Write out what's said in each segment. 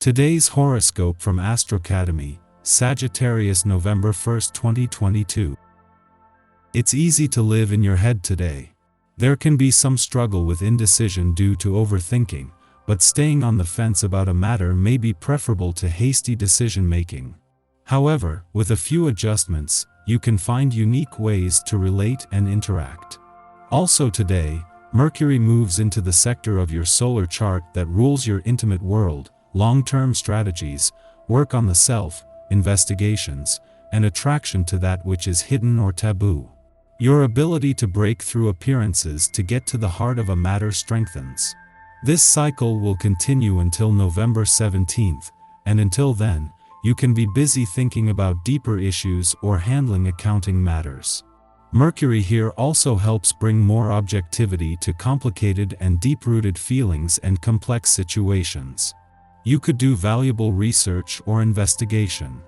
Today's horoscope from Astrocademy, Sagittarius November 1st, 2022. It's easy to live in your head today. There can be some struggle with indecision due to overthinking, but staying on the fence about a matter may be preferable to hasty decision-making. However, with a few adjustments, you can find unique ways to relate and interact. Also today, Mercury moves into the sector of your solar chart that rules your intimate world, long-term strategies, work on the self, investigations, and attraction to that which is hidden or taboo. Your ability to break through appearances to get to the heart of a matter strengthens. This cycle will continue until November 17th, and until then, you can be busy thinking about deeper issues or handling accounting matters. Mercury here also helps bring more objectivity to complicated and deep-rooted feelings and complex situations. You could do valuable research or investigation.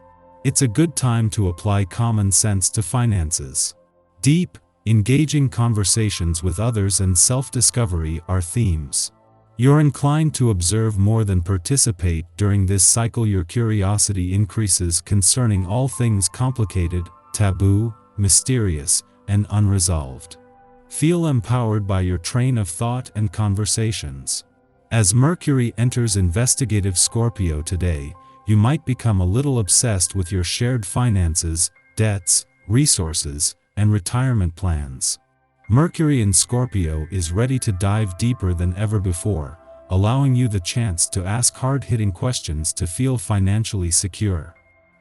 It's a good time to apply common sense to finances. Deep, engaging conversations with others and self-discovery are themes. You're inclined to observe more than participate during this cycle. Your curiosity increases concerning all things complicated, taboo, mysterious, and unresolved. Feel empowered by your train of thought and conversations. As Mercury enters investigative Scorpio today, you might become a little obsessed with your shared finances, debts, resources, and retirement plans. Mercury in Scorpio is ready to dive deeper than ever before, allowing you the chance to ask hard-hitting questions to feel financially secure.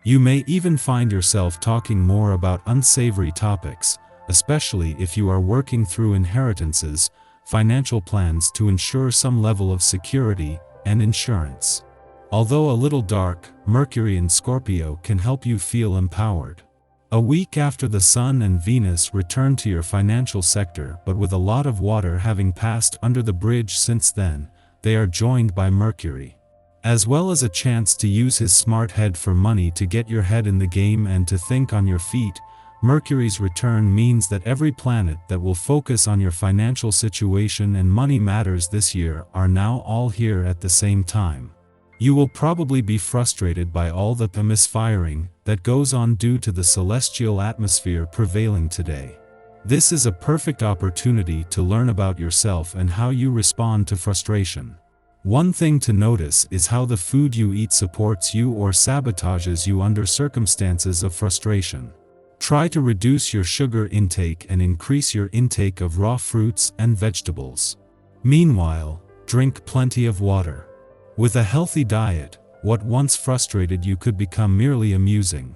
You may even find yourself talking more about unsavory topics, especially if you are working through inheritances, financial plans to ensure some level of security and insurance. Although a little dark, Mercury in Scorpio can help you feel empowered. A week after the Sun and Venus return to your financial sector, but with a lot of water having passed under the bridge since then, they are joined by Mercury. As well as a chance to use his smart head for money to get your head in the game and to think on your feet, Mercury's return means that every planet that will focus on your financial situation and money matters this year are now all here at the same time. You will probably be frustrated by all the misfiring that goes on due to the celestial atmosphere prevailing today. This is a perfect opportunity to learn about yourself and how you respond to frustration. One thing to notice is how the food you eat supports you or sabotages you under circumstances of frustration. Try to reduce your sugar intake and increase your intake of raw fruits and vegetables. Meanwhile, drink plenty of water. With a healthy diet, what once frustrated you could become merely amusing.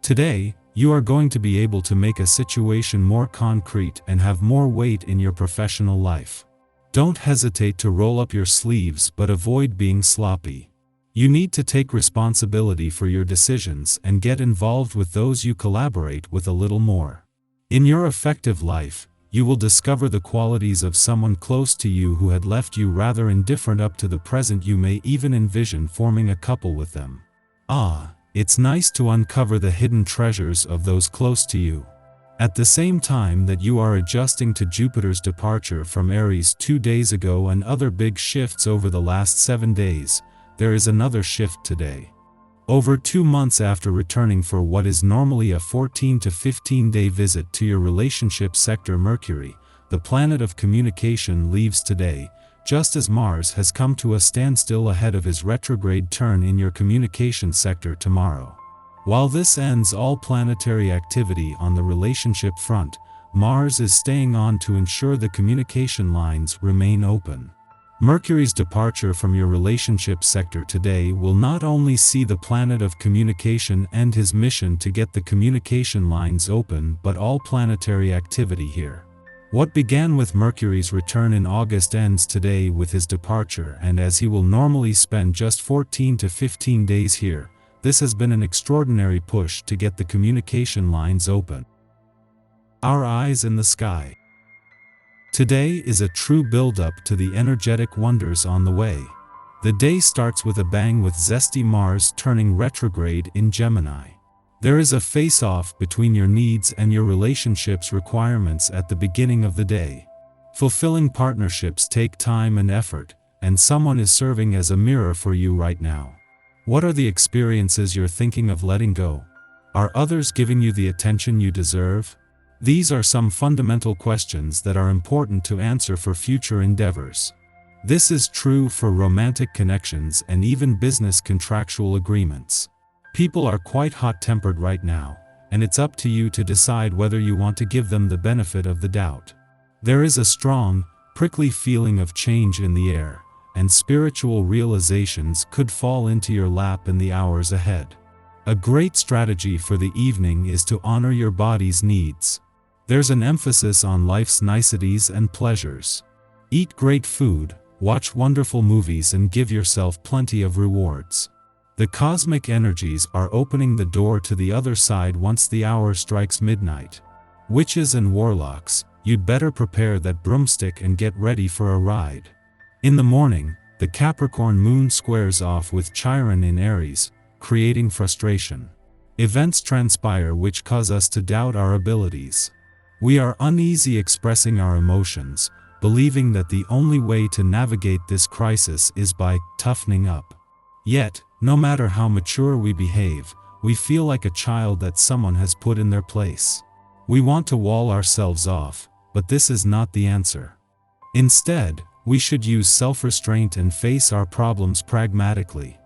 Today, you are going to be able to make a situation more concrete and have more weight in your professional life. Don't hesitate to roll up your sleeves, but avoid being sloppy. You need to take responsibility for your decisions and get involved with those you collaborate with a little more. In your affective life, you will discover the qualities of someone close to you who had left you rather indifferent up to the present. You may even envision forming a couple with them. It's nice to uncover the hidden treasures of those close to you. At the same time that you are adjusting to Jupiter's departure from Aries 2 days ago and other big shifts over the last 7 days, there is another shift today. Over 2 months after returning for what is normally a 14 to 15-day visit to your relationship sector, Mercury, the planet of communication, leaves today, just as Mars has come to a standstill ahead of his retrograde turn in your communication sector tomorrow. While this ends all planetary activity on the relationship front, Mars is staying on to ensure the communication lines remain open. Mercury's departure from your relationship sector today will not only see the planet of communication end his mission to get the communication lines open, but all planetary activity here. What began with Mercury's return in August ends today with his departure, and as he will normally spend just 14 to 15 days here, this has been an extraordinary push to get the communication lines open. Our eyes in the sky. Today is a true build-up to the energetic wonders on the way. The day starts with a bang with zesty Mars turning retrograde in Gemini. There is a face-off between your needs and your relationship's requirements at the beginning of the day. Fulfilling partnerships take time and effort, and someone is serving as a mirror for you right now. What are the experiences you're thinking of letting go? Are others giving you the attention you deserve? These are some fundamental questions that are important to answer for future endeavors. This is true for romantic connections and even business contractual agreements. People are quite hot-tempered right now, and it's up to you to decide whether you want to give them the benefit of the doubt. There is a strong, prickly feeling of change in the air, and spiritual realizations could fall into your lap in the hours ahead. A great strategy for the evening is to honor your body's needs. There's an emphasis on life's niceties and pleasures. Eat great food, watch wonderful movies, and give yourself plenty of rewards. The cosmic energies are opening the door to the other side once the hour strikes midnight. Witches and warlocks, you'd better prepare that broomstick and get ready for a ride. In the morning, the Capricorn moon squares off with Chiron in Aries, creating frustration. Events transpire which cause us to doubt our abilities. We are uneasy expressing our emotions, believing that the only way to navigate this crisis is by toughening up. Yet, no matter how mature we behave, we feel like a child that someone has put in their place. We want to wall ourselves off, but this is not the answer. Instead, we should use self-restraint and face our problems pragmatically.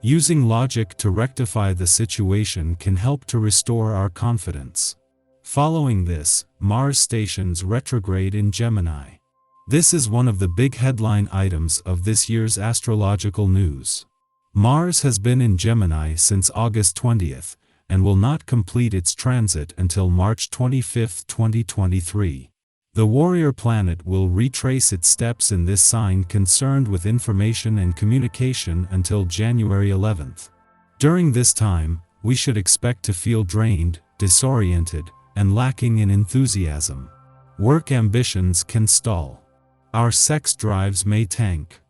Using logic to rectify the situation can help to restore our confidence. Following this, Mars stations retrograde in Gemini. This is one of the big headline items of this year's astrological news. Mars has been in Gemini since August 20th, and will not complete its transit until March 25, 2023. The warrior planet will retrace its steps in this sign concerned with information and communication until January 11th. During this time, we should expect to feel drained, disoriented, and lacking in enthusiasm. Work ambitions can stall. Our sex drives may tank.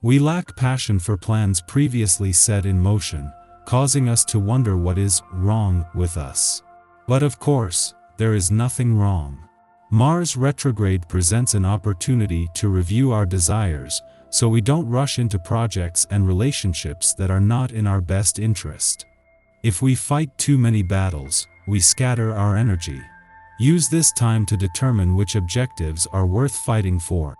We lack passion for plans previously set in motion, causing us to wonder what is wrong with us. But of course, there is nothing wrong. Mars retrograde presents an opportunity to review our desires, so we don't rush into projects and relationships that are not in our best interest. If we fight too many battles, we scatter our energy. Use this time to determine which objectives are worth fighting for.